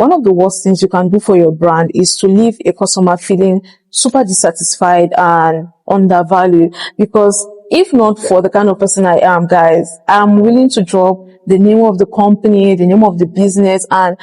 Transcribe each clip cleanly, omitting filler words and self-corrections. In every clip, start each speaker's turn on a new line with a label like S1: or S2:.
S1: one of the worst things you can do for your brand is to leave a customer feeling super dissatisfied and undervalued. Because if not for the kind of person I am, guys, I'm willing to drop the name of the company, the name of the business, and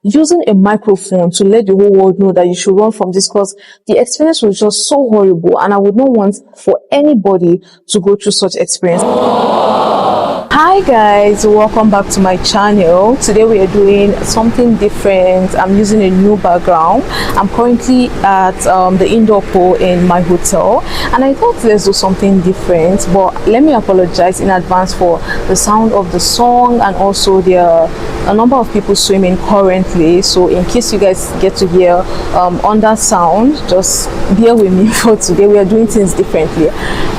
S1: using a microphone to let the whole world know that you should run from this, because the experience was just so horrible and I would not want for anybody to go through such experience. Hi guys, welcome back to my channel. Today we are doing something different. I'm using a new background. I'm currently at the indoor pool in my hotel, and I thought let's do something different. But let me apologize in advance for the sound of the song, and also there are a number of people swimming currently, so in case you guys get to hear under sound, just bear with me for today. We are doing things differently.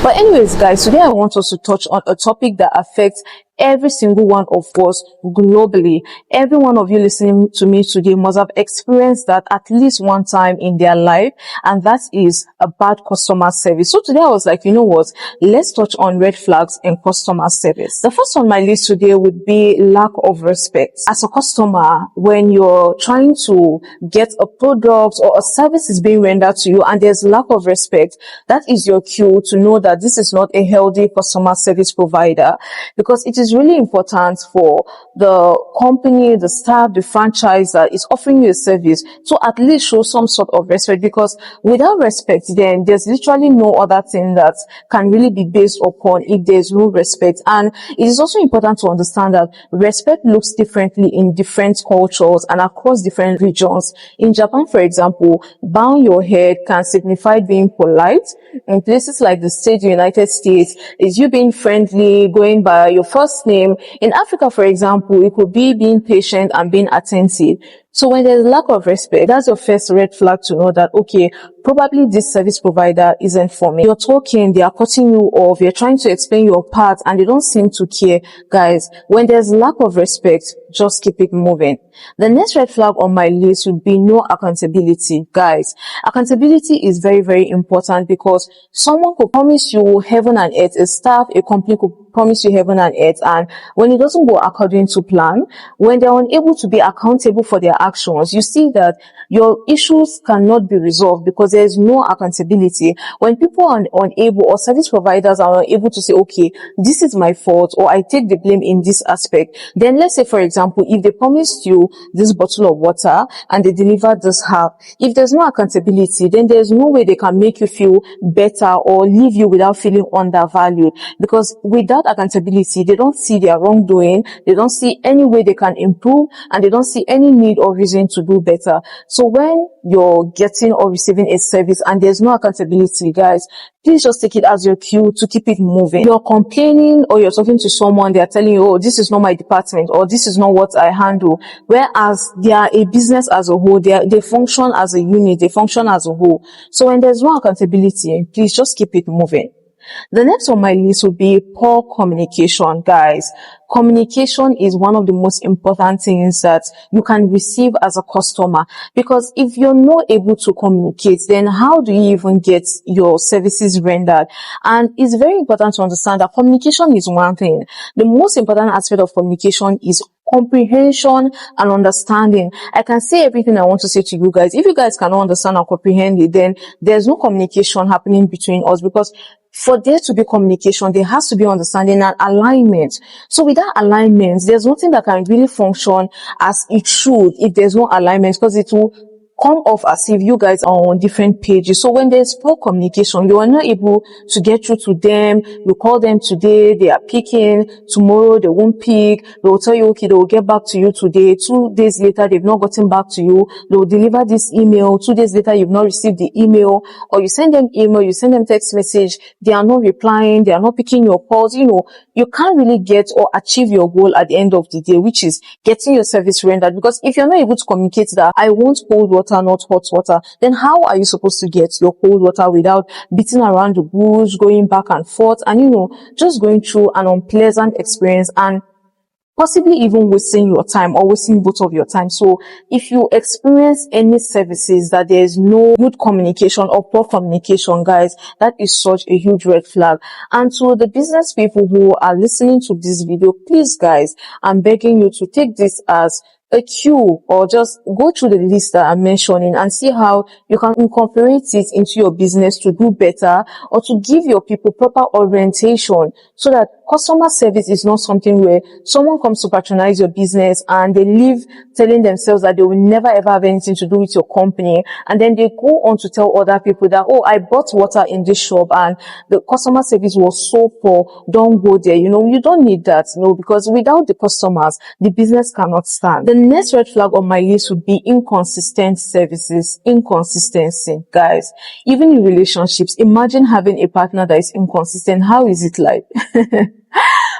S1: But anyways guys, today I want us to touch on a topic that affects every single one of us globally. Every one of you listening to me today must have experienced that at least one time in their life, and that is a bad customer service. So today I was like, you know what, let's touch on red flags in customer service. The first on my list today would be lack of respect. As a customer, when you're trying to get a product or a service is being rendered to you and there's lack of respect, that is your cue to know that this is not a healthy customer service provider, because it is really important for the company, the staff, the franchise that is offering you a service to at least show some sort of respect, because without respect, then there's literally no other thing that can really be based upon if there's no respect. And it is also important to understand that respect looks differently in different cultures and across different regions. In Japan, for example, bowing your head can signify being polite. In places like the United States, is you being friendly, going by your first name. In Africa, for example, it could be being patient and being attentive. So when there's lack of respect, that's your first red flag to know that, okay, probably this service provider isn't for me. You're talking, they are cutting you off, you're trying to explain your part and they don't seem to care. Guys, when there's lack of respect, just keep it moving. The next red flag on my list would be no accountability. Guys, accountability is very, very important, because someone could promise you heaven and earth, a staff, a company could promise you heaven and earth, and when it doesn't go according to plan, when they're unable to be accountable for their actions, you see that your issues cannot be resolved because there is no accountability. When people are unable, or service providers are unable to say, okay, this is my fault, or I take the blame in this aspect, then let's say, for example, if they promised you this bottle of water and they delivered this half, if there's no accountability, then there's no way they can make you feel better or leave you without feeling undervalued, because without accountability, they don't see their wrongdoing, they don't see any way they can improve, and they don't see any need or reason to do better. So when you're getting or receiving a service and there's no accountability, guys, please just take it as your cue to keep it moving. You're complaining or you're talking to someone, they're telling you, oh, this is not my department, or this is not what I handle. Whereas they are a business as a whole, they function as a unit, they function as a whole. So when there's no accountability, please just keep it moving. The next on my list would be poor communication. Guys, communication is one of the most important things that you can receive as a customer, because if you're not able to communicate, then how do you even get your services rendered? And it's very important to understand that communication is one thing. The most important aspect of communication is comprehension and understanding. I can say everything I want to say to you guys. If you guys cannot understand or comprehend it, then there's no communication happening between us, because for there to be communication, there has to be understanding and alignment. So without alignment, there's nothing that can really function as it should if there's no alignment, because it will come off as if you guys are on different pages. So when there's poor communication, you are not able to get through to them. You call them today, they are picking. Tomorrow, they won't pick. They will tell you, okay, they will get back to you today. 2 days later, they've not gotten back to you. They will deliver this email. 2 days later, you've not received the email. Or you send them email, you send them text message. They are not replying. They are not picking your calls. You know, you can't really get or achieve your goal at the end of the day, which is getting your service rendered. Because if you're not able to communicate that, I want cold water, not hot water, then how are you supposed to get your cold water without beating around the bush, going back and forth, and just going through an unpleasant experience and possibly even wasting your time or wasting both of your time? So if you experience any services that there is no good communication or poor communication, guys, that is such a huge red flag. And to the business people who are listening to this video, please guys, I'm begging you to take this as a cue, or just go through the list that I'm mentioning and see how you can incorporate it into your business to do better, or to give your people proper orientation, so that customer service is not something where someone comes to patronize your business and they leave telling themselves that they will never ever have anything to do with your company, and then they go on to tell other people that, oh, I bought water in this shop and the customer service was so poor, don't go there. You don't need that, because without the customers, the business cannot stand. The next red flag on my list would be inconsistent services. Inconsistency, guys. Even in relationships, imagine having a partner that is inconsistent. How is it like?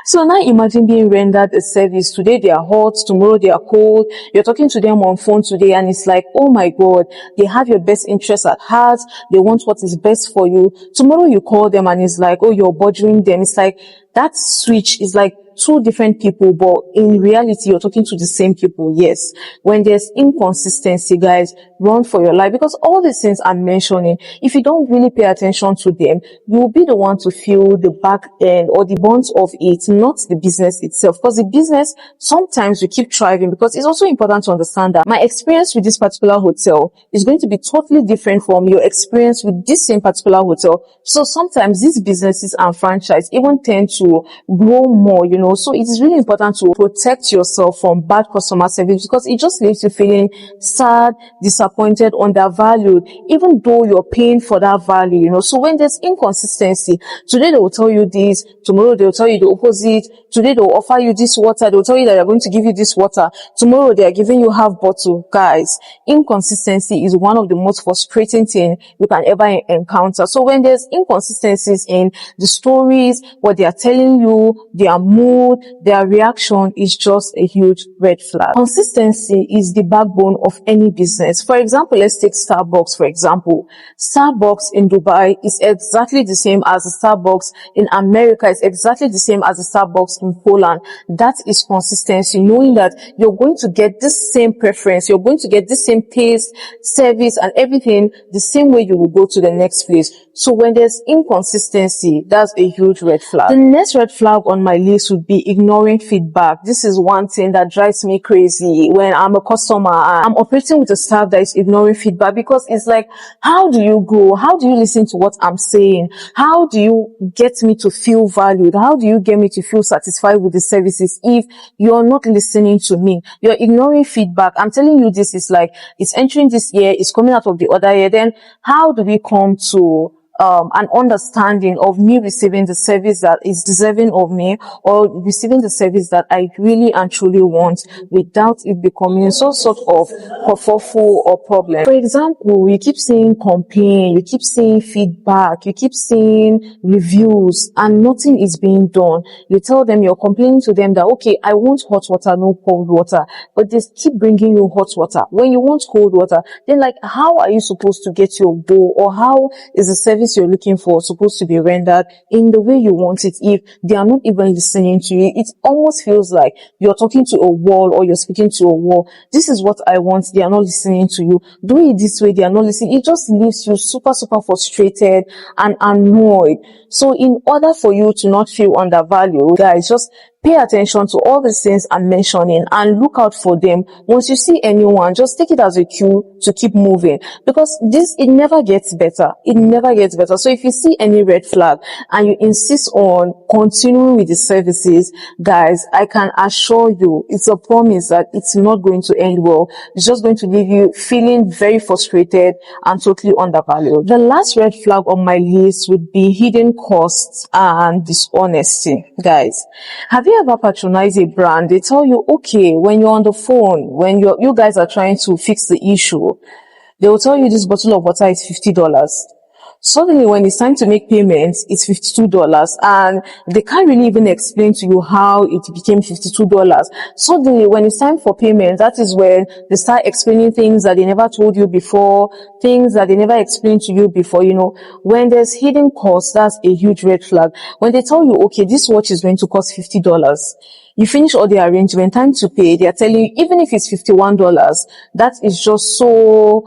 S1: So now imagine being rendered a service. Today they are hot, tomorrow they are cold. You're talking to them on phone today and it's like, oh my God, they have your best interests at heart. They want what is best for you. Tomorrow you call them and it's like, oh, you're bothering them. It's like that switch is like two different people, but in reality, you're talking to the same people. Yes. When there's inconsistency, guys, run for your life, because all these things I'm mentioning, if you don't really pay attention to them, you will be the one to feel the back end or the bonds of it, not the business itself. Because the business, sometimes we keep thriving, because it's also important to understand that my experience with this particular hotel is going to be totally different from your experience with this same particular hotel. So sometimes these businesses and franchise even tend to grow more, So it is really important to protect yourself from bad customer service, because it just leaves you feeling sad, disappointed, undervalued, even though you're paying for that value, So when there's inconsistency, today they will tell you this, tomorrow they will tell you the opposite. Today they will offer you this water, they will tell you that they're going to give you this water. Tomorrow they are giving you half bottle. Guys, inconsistency is one of the most frustrating things you can ever encounter. So when there's inconsistencies in the stories, what they are telling you, their mood, their reaction, is just a huge red flag. Consistency is the backbone of any business. For example, let's take Starbucks, for example. Starbucks in Dubai is exactly the same as the Starbucks in America. It's exactly the same as the Starbucks in Poland. That is consistency, knowing that you're going to get this same preference, you're going to get this same taste, service, and everything the same way you will go to the next place. So when there's inconsistency, that's a huge red flag. The next red flag on my list would be ignoring feedback. This is one thing that drives me crazy when I'm a customer and I'm operating with a staff that is ignoring feedback, because it's like, how do you grow? How do you listen to what I'm saying? How do you get me to feel valued? How do you get me to feel satisfied with the services if you're not listening to me? You're ignoring feedback. I'm telling you, this is like, it's entering this year, it's coming out of the other year. Then how do we come to an understanding of me receiving the service that is deserving of me, or receiving the service that I really and truly want, without it becoming some sort of kerfuffle or problem? For example, you keep saying complain, you keep saying feedback, you keep saying reviews, and nothing is being done. You tell them, you're complaining to them that, okay, I want hot water, no cold water, but they keep bringing you hot water. When you want cold water, then like, how are you supposed to get your bowl, or how is the service you're looking for supposed to be rendered in the way you want it if they are not even listening to you? It almost feels like you're talking to a wall, or you're speaking to a wall. This is what I want, they are not listening to you. Do it this way, they are not listening. It just leaves you super frustrated and annoyed. So in order for you to not feel undervalued, guys, just pay attention to all the things I'm mentioning and look out for them. Once you see anyone, just take it as a cue to keep moving, because it never gets better. It never gets better. So if you see any red flag and you insist on continuing with the services, guys, I can assure you, it's a promise that it's not going to end well. It's just going to leave you feeling very frustrated and totally undervalued. The last red flag on my list would be hidden costs and dishonesty. Guys, have you ever patronized a brand? They tell you, okay, when you're on the phone, when you guys are trying to fix the issue, they will tell you this bottle of water is $50. Suddenly, when it's time to make payments, it's $52, and they can't really even explain to you how it became $52. Suddenly, when it's time for payment, that is when they start explaining things that they never told you before, things that they never explained to you before. When there's hidden costs, that's a huge red flag. When they tell you, okay, this watch is going to cost $50, You finish all the arrangement, time to pay. They are telling you, even if it's $51, that is just so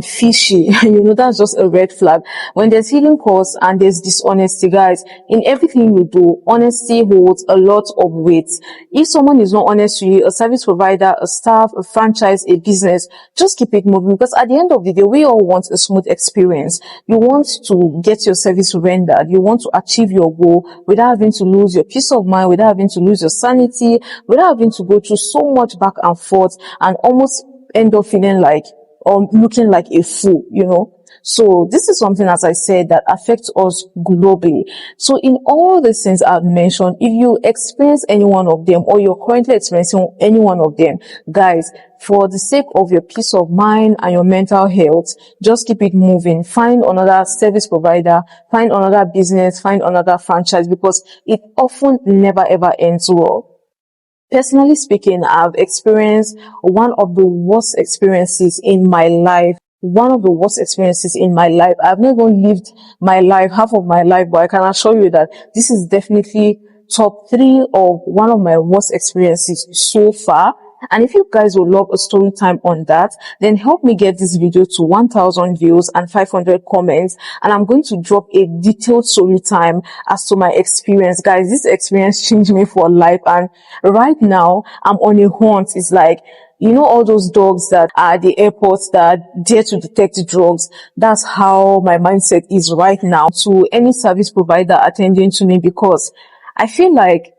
S1: fishy. That's just a red flag. When there's hidden costs and there's dishonesty, guys, in everything you do, honesty holds a lot of weight. If someone is not honest to you, a service provider, a staff, a franchise, a business, just keep it moving, because at the end of the day, we all want a smooth experience. You want to get your service rendered. You want to achieve your goal without having to lose your peace of mind, without having to lose your sanity, without having to go through so much back and forth and almost end up feeling like or looking like a fool. So this is something, as I said, that affects us globally. So in all the things I've mentioned, if you experience any one of them or you're currently experiencing any one of them, guys, for the sake of your peace of mind and your mental health, just keep it moving. Find another service provider, find another business, find another franchise, because it often never ever ends well. Personally speaking, I've experienced one of the worst experiences in my life. One of the worst experiences in my life. I've not even lived my life, half of my life, but I can assure you that this is definitely top 3 of one of my worst experiences so far. And if you guys would love a story time on that, then help me get this video to 1,000 views and 500 comments. And I'm going to drop a detailed story time as to my experience. Guys, this experience changed me for life. And right now, I'm on a hunt. It's like, all those dogs that are at the airports that dare to detect drugs. That's how my mindset is right now to any service provider attending to me, because I feel like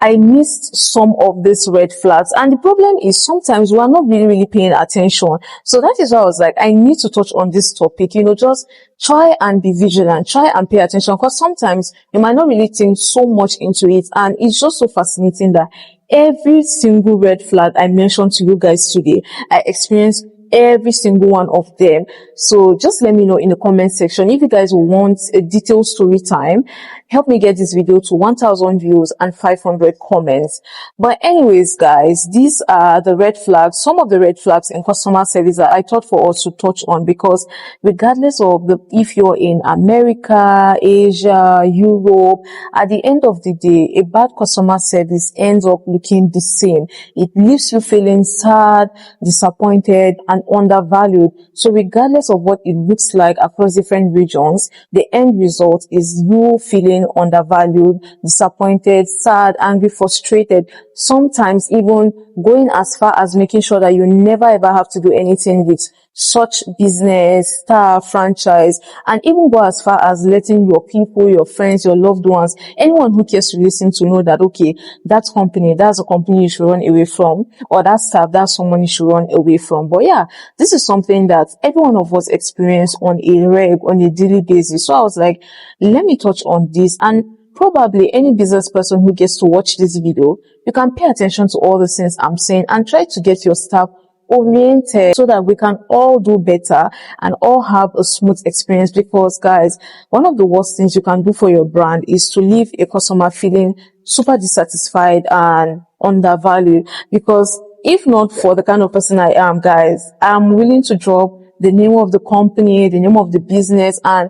S1: I missed some of these red flags. And the problem is sometimes we are not really paying attention. So that is why I was like, I need to touch on this topic. Just try and be vigilant, try and pay attention, because sometimes you might not really think so much into it. And it's just so fascinating that every single red flag I mentioned to you guys today, I experienced every single one of them. So just let me know in the comment section if you guys want a detailed story time. Help me get this video to 1,000 views and 500 comments. But anyways, guys, these are the red flags, some of the red flags in customer service that I thought for us to touch on, because regardless of if you're in America, Asia, Europe, at the end of the day, a bad customer service ends up looking the same. It leaves you feeling sad, disappointed, and undervalued. So regardless of what it looks like across different regions, the end result is you feeling undervalued, disappointed, sad, angry, frustrated, sometimes even going as far as making sure that you never ever have to do anything with such business, staff, franchise, and even go as far as letting your people, your friends, your loved ones, anyone who cares to listen, to know that, okay, that's a company you should run away from, or that staff, that's someone you should run away from. But yeah, this is something that every one of us experience on a daily basis. So I was like, let me touch on this, and probably any business person who gets to watch this video, you can pay attention to all the things I'm saying and try to get your staff oriented so that we can all do better and all have a smooth experience. Because guys, one of the worst things you can do for your brand is to leave a customer feeling super dissatisfied and undervalued. Because if not for the kind of person I am, guys, I'm willing to drop the name of the company, the name of the business, and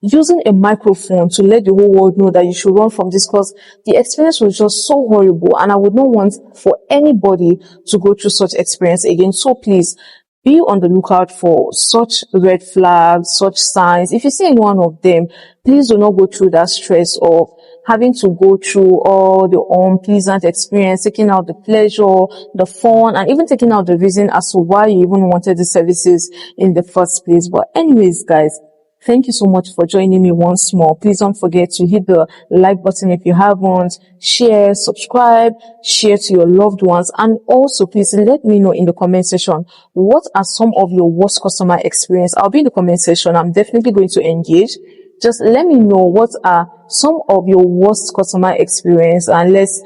S1: using a microphone to let the whole world know that you should run from this, because the experience was just so horrible, and I would not want for anybody to go through such experience again. So please be on the lookout for such red flags, such signs. If you see any one of them, please do not go through that stress of having to go through all the unpleasant experience, taking out the pleasure, the fun, and even taking out the reason as to why you even wanted the services in the first place. But anyways, guys, thank you so much for joining me once more. Please don't forget to hit the like button if you haven't, share, subscribe, share to your loved ones, and also please let me know in the comment section what are some of your worst customer experience. I'll be in the comment section. I'm definitely going to engage. Just let me know what are some of your worst customer experience, and let's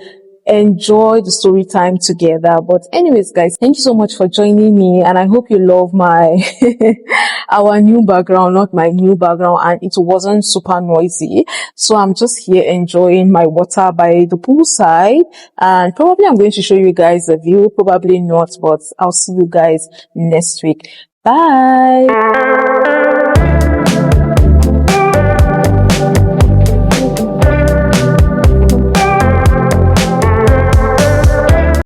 S1: enjoy the story time together. But anyways, guys, thank you so much for joining me, and I hope you love my our new background, not my new background, and it wasn't super noisy. So I'm just here enjoying my water by the poolside, and probably I'm going to show you guys the view, probably not, but I'll see you guys next week. Bye.